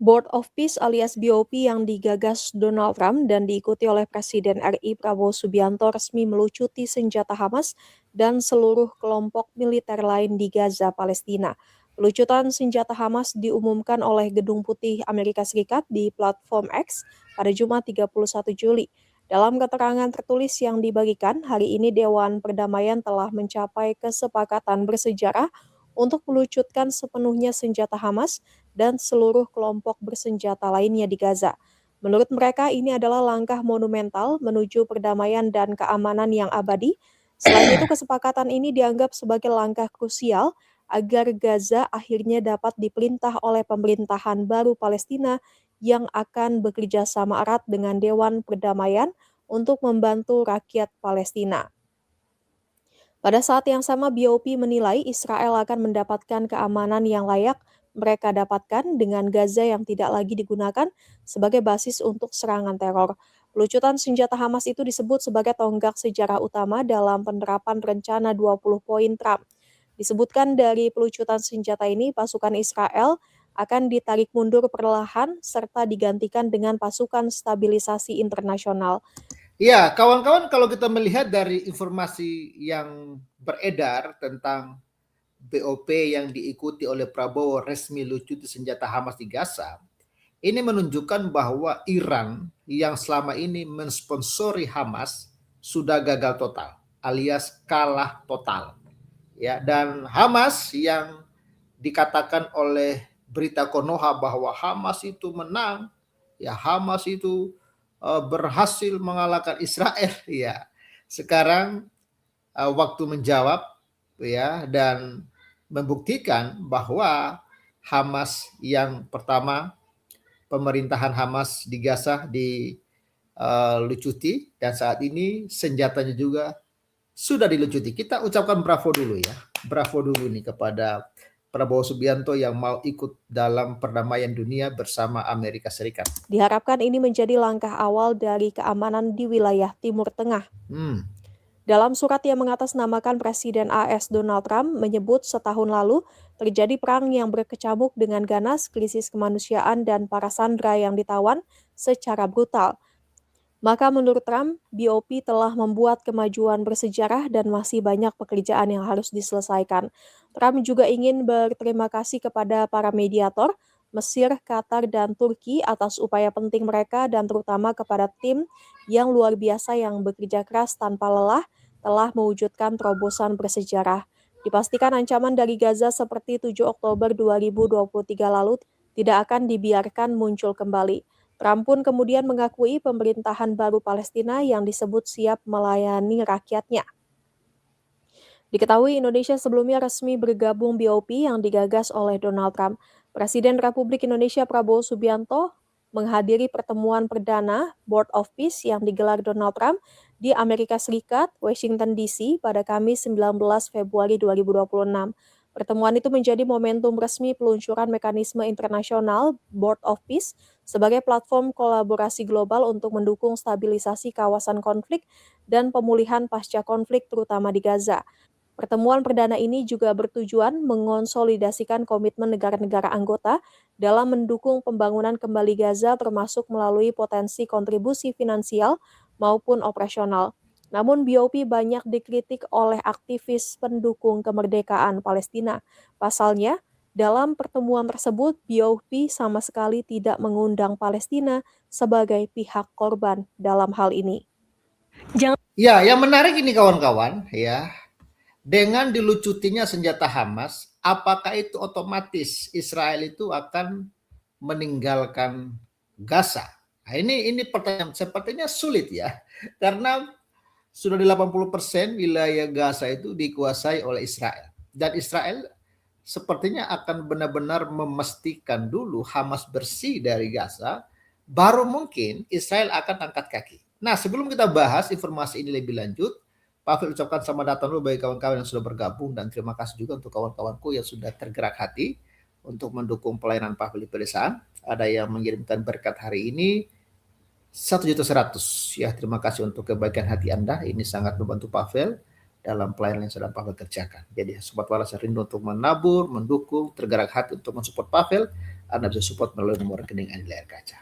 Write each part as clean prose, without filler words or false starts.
Board of Peace alias BOP yang digagas Donald Trump dan diikuti oleh Presiden RI Prabowo Subianto resmi melucuti senjata Hamas dan seluruh kelompok militer lain di Gaza, Palestina. Pelucutan senjata Hamas diumumkan oleh Gedung Putih Amerika Serikat di platform X pada Jumat 31 Juli. Dalam keterangan tertulis yang dibagikan, hari ini Dewan Perdamaian telah mencapai kesepakatan bersejarah untuk melucutkan sepenuhnya senjata Hamas dan seluruh kelompok bersenjata lainnya di Gaza. Menurut mereka, ini adalah langkah monumental menuju perdamaian dan keamanan yang abadi. Selain itu, kesepakatan ini dianggap sebagai langkah krusial agar Gaza akhirnya dapat diperintah oleh pemerintahan baru Palestina yang akan bekerja sama erat dengan Dewan Perdamaian untuk membantu rakyat Palestina. Pada saat yang sama, BOP menilai Israel akan mendapatkan keamanan yang layak mereka dapatkan dengan Gaza yang tidak lagi digunakan sebagai basis untuk serangan teror. Pelucutan senjata Hamas itu disebut sebagai tonggak sejarah utama dalam penerapan rencana 20 poin Trump. Disebutkan dari pelucutan senjata ini, pasukan Israel akan ditarik mundur perlahan serta digantikan dengan pasukan stabilisasi internasional. Ya, kawan-kawan, kalau kita melihat dari informasi yang beredar tentang BOP yang diikuti oleh Prabowo resmi lucuti senjata Hamas di Gaza, ini menunjukkan bahwa Iran yang selama ini mensponsori Hamas sudah gagal total, alias kalah total. Ya, dan Hamas yang dikatakan oleh berita Konoha bahwa Hamas itu menang, ya Hamas itu berhasil mengalahkan Israel, ya. Sekarang waktu menjawab, ya, dan membuktikan bahwa Hamas yang pertama, pemerintahan Hamas di Gaza dilucuti dan saat ini senjatanya juga sudah dilucuti. Kita ucapkan bravo dulu ya, bravo dulu nih kepada Prabowo Subianto yang mau ikut dalam perdamaian dunia bersama Amerika Serikat. Diharapkan ini menjadi langkah awal dari keamanan di wilayah Timur Tengah. Dalam surat yang mengatasnamakan Presiden AS Donald Trump menyebut setahun lalu terjadi perang yang berkecamuk dengan ganas, krisis kemanusiaan, dan para sandera yang ditawan secara brutal. Maka menurut Trump, BOP telah membuat kemajuan bersejarah dan masih banyak pekerjaan yang harus diselesaikan. Trump juga ingin berterima kasih kepada para mediator, Mesir, Qatar, dan Turki atas upaya penting mereka dan terutama kepada tim yang luar biasa yang bekerja keras tanpa lelah telah mewujudkan terobosan bersejarah. Dipastikan ancaman dari Gaza seperti 7 Oktober 2023 lalu tidak akan dibiarkan muncul kembali. Trump pun kemudian mengakui pemerintahan baru Palestina yang disebut siap melayani rakyatnya. Diketahui Indonesia sebelumnya resmi bergabung BOP yang digagas oleh Donald Trump. Presiden Republik Indonesia Prabowo Subianto menghadiri pertemuan perdana Board of Peace yang digelar Donald Trump di Amerika Serikat, Washington DC pada Kamis 19 Februari 2026. Pertemuan itu menjadi momentum resmi peluncuran mekanisme internasional Board of Peace sebagai platform kolaborasi global untuk mendukung stabilisasi kawasan konflik dan pemulihan pasca konflik terutama di Gaza. Pertemuan perdana ini juga bertujuan mengonsolidasikan komitmen negara-negara anggota dalam mendukung pembangunan kembali Gaza termasuk melalui potensi kontribusi finansial maupun operasional. Namun BOP banyak dikritik oleh aktivis pendukung kemerdekaan Palestina. Pasalnya, dalam pertemuan tersebut, BOP sama sekali tidak mengundang Palestina sebagai pihak korban dalam hal ini. Ya, yang menarik ini kawan-kawan, ya, dengan dilucutinya senjata Hamas, apakah itu otomatis Israel itu akan meninggalkan Gaza? Nah, ini pertanyaan sepertinya sulit ya, karena sudah di 80% wilayah Gaza itu dikuasai oleh Israel. Dan Israel sepertinya akan benar-benar memastikan dulu Hamas bersih dari Gaza, baru mungkin Israel akan angkat kaki. Nah, sebelum kita bahas informasi ini lebih lanjut, Pak Afil ucapkan selamat datang dulu bagi kawan-kawan yang sudah bergabung dan terima kasih juga untuk kawan-kawanku yang sudah tergerak hati untuk mendukung pelayanan Pak Afil di pedesaan. Ada yang mengirimkan berkat hari ini 1.100.000 ya, terima kasih untuk kebaikan hati Anda, ini sangat membantu Pavel dalam pelayanan yang sedang Pavel kerjakan. Jadi sobat waras rindu untuk menabur, mendukung, tergerak hati untuk mensupport Pavel Anda bisa support melalui nomor rekening Anda di layar kaca.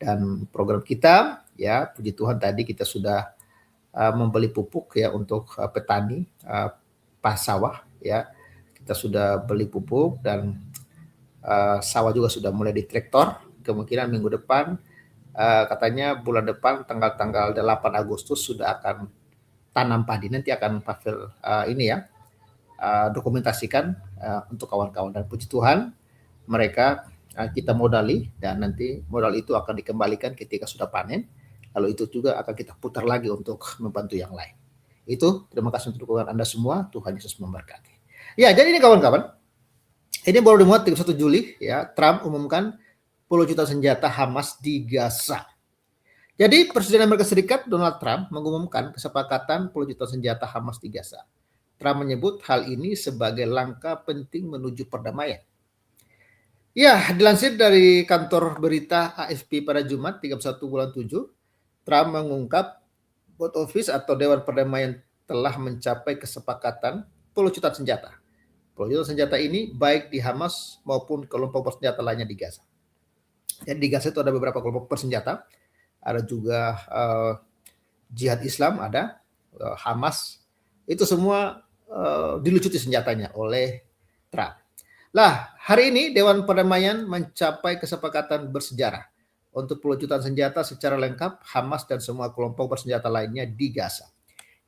Dan program kita, ya puji Tuhan tadi kita sudah membeli pupuk ya untuk petani pas sawah ya. Kita sudah beli pupuk dan sawah juga sudah mulai di traktor. Kemungkinan minggu depan katanya bulan depan tanggal 8 Agustus sudah akan tanam padi. Nanti akan Pavel ini ya dokumentasikan untuk kawan-kawan, dan puji Tuhan mereka kita modali dan nanti modal itu akan dikembalikan ketika sudah panen. Lalu itu juga akan kita putar lagi untuk membantu yang lain. Itu terima kasih untuk dukungan Anda semua. Tuhan Yesus memberkati. Ya, jadi ini kawan-kawan, ini baru dimuat 31 Juli ya, Trump umumkan 10 juta senjata Hamas di Gaza. Jadi Presiden Amerika Serikat Donald Trump mengumumkan kesepakatan 10 juta senjata Hamas di Gaza. Trump menyebut hal ini sebagai langkah penting menuju perdamaian. Ya, dilansir dari kantor berita AFP pada Jumat 31 bulan 7, Trump mengungkap Board Office atau Dewan Perdamaian telah mencapai kesepakatan 10 juta senjata. 10 juta senjata ini baik di Hamas maupun kelompok bersenjata lainnya di Gaza. Jadi di Gaza itu ada beberapa kelompok bersenjata, ada juga Jihad Islam, ada Hamas, itu semua dilucuti senjatanya oleh Trump. Lah, hari ini Dewan Perdamaian mencapai kesepakatan bersejarah untuk pelucutan senjata secara lengkap Hamas dan semua kelompok bersenjata lainnya di Gaza.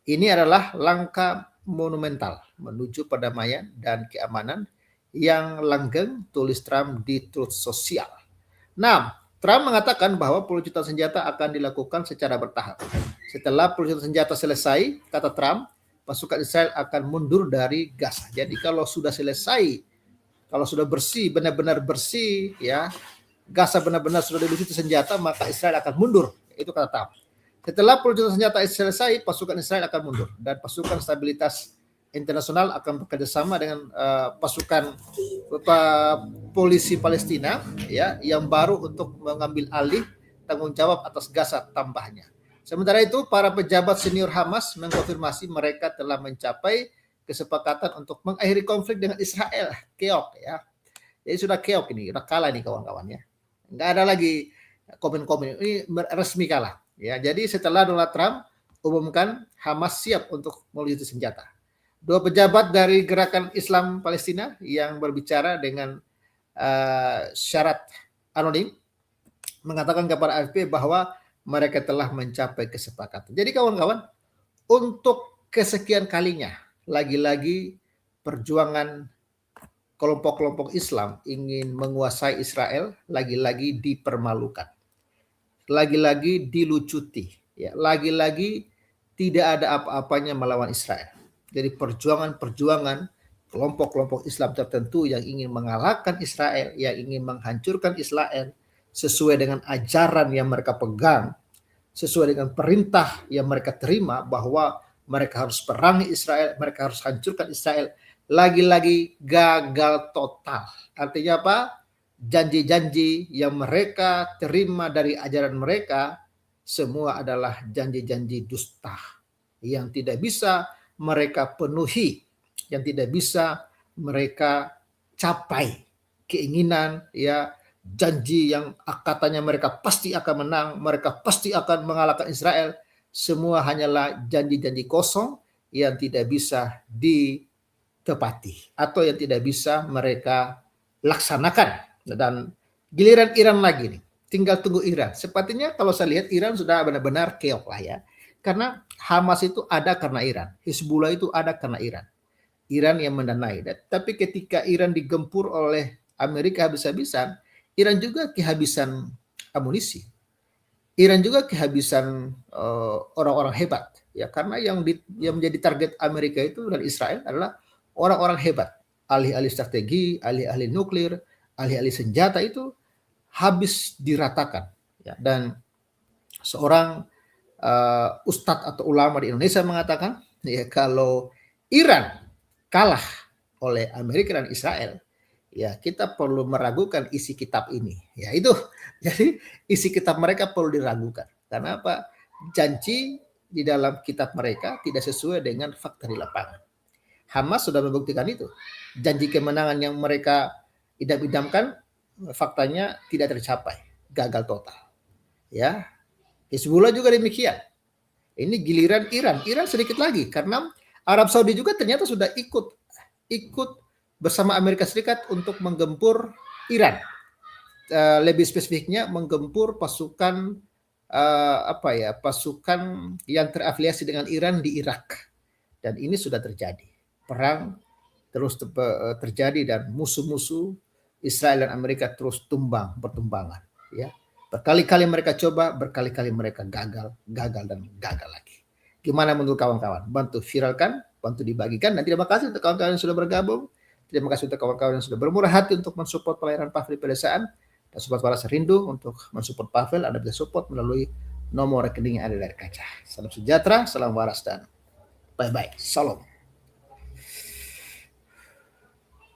Ini adalah langkah monumental menuju perdamaian dan keamanan yang langgeng, tulis Trump di Truth Social. Nah, Trump mengatakan bahwa pelucutan senjata akan dilakukan secara bertahap. Setelah pelucutan senjata selesai, kata Trump, pasukan Israel akan mundur dari Gaza. Jadi kalau sudah selesai, kalau sudah bersih, benar-benar bersih, ya, Gaza benar-benar sudah dilucuti senjata, maka Israel akan mundur. Itu kata Trump. Setelah pelucutan senjata selesai, pasukan Israel akan mundur dan pasukan stabilitas internasional akan bekerjasama dengan pasukan polisi Palestina, ya, yang baru untuk mengambil alih tanggung jawab atas Gaza tambahnya. Sementara itu, para pejabat senior Hamas mengkonfirmasi mereka telah mencapai kesepakatan untuk mengakhiri konflik dengan Israel. Keok ya. Jadi sudah keok ini, sudah kalah nih kawan-kawan ya. Nggak ada lagi komen-komen, ini resmi kalah. Ya, jadi setelah Donald Trump umumkan Hamas siap untuk melucuti senjata. Dua pejabat dari gerakan Islam Palestina yang berbicara dengan syarat anonim mengatakan kepada AFP bahwa mereka telah mencapai kesepakatan. Jadi kawan-kawan, untuk kesekian kalinya lagi-lagi perjuangan kelompok-kelompok Islam ingin menguasai Israel lagi-lagi dipermalukan, lagi-lagi dilucuti, ya, lagi-lagi tidak ada apa-apanya melawan Israel. Jadi perjuangan-perjuangan kelompok-kelompok Islam tertentu yang ingin mengalahkan Israel, yang ingin menghancurkan Israel sesuai dengan ajaran yang mereka pegang, sesuai dengan perintah yang mereka terima bahwa mereka harus perangi Israel, mereka harus hancurkan Israel, lagi-lagi gagal total. Artinya apa? Janji-janji yang mereka terima dari ajaran mereka semua adalah janji-janji dusta yang tidak bisa mereka penuhi, yang tidak bisa mereka capai keinginan, ya, janji yang katanya mereka pasti akan menang, mereka pasti akan mengalahkan Israel. Semua hanyalah janji-janji kosong yang tidak bisa ditepati atau yang tidak bisa mereka laksanakan. Dan giliran Iran lagi nih, tinggal tunggu Iran. Sepertinya kalau saya lihat Iran sudah benar-benar keok lah ya. Karena Hamas itu ada karena Iran, Hizbullah itu ada karena Iran. Iran yang mendanai. Tapi ketika Iran digempur oleh Amerika habis-habisan, Iran juga kehabisan amunisi. Iran juga kehabisan orang-orang hebat, ya, karena yang menjadi target Amerika itu dan Israel adalah orang-orang hebat, ahli-ahli strategi, ahli-ahli nuklir, ahli-ahli senjata itu habis diratakan, ya. Dan seorang ustadz atau ulama di Indonesia mengatakan, ya, kalau Iran kalah oleh Amerika dan Israel, ya kita perlu meragukan isi kitab ini. Ya itu, jadi isi kitab mereka perlu diragukan. Karena apa? Janji di dalam kitab mereka tidak sesuai dengan fakta di lapangan. Hamas sudah membuktikan itu. Janji kemenangan yang mereka idam-idamkan faktanya tidak tercapai, gagal total. Ya, Hizbullah juga demikian. Ini giliran Iran. Iran sedikit lagi karena Arab Saudi juga ternyata sudah ikut bersama Amerika Serikat untuk menggempur Iran. Lebih spesifiknya menggempur pasukan pasukan yang terafiliasi dengan Iran di Irak. Dan ini sudah terjadi. Perang terus terjadi dan musuh-musuh Israel dan Amerika terus bertumbangan. Ya, berkali-kali mereka coba, berkali-kali mereka gagal dan gagal lagi. Gimana menurut kawan-kawan? Bantu viralkan, bantu dibagikan, dan terima kasih untuk kawan-kawan yang sudah bergabung. Terima kasih untuk kawan-kawan yang sudah bermurah hati untuk mensupport pelayanan Pavel di pedesaan. Dan Sobat Waras rindu untuk mensupport Pavel, Anda bisa support melalui nomor rekening yang ada dari kaca. Salam sejahtera, salam waras, dan bye-bye. Salam.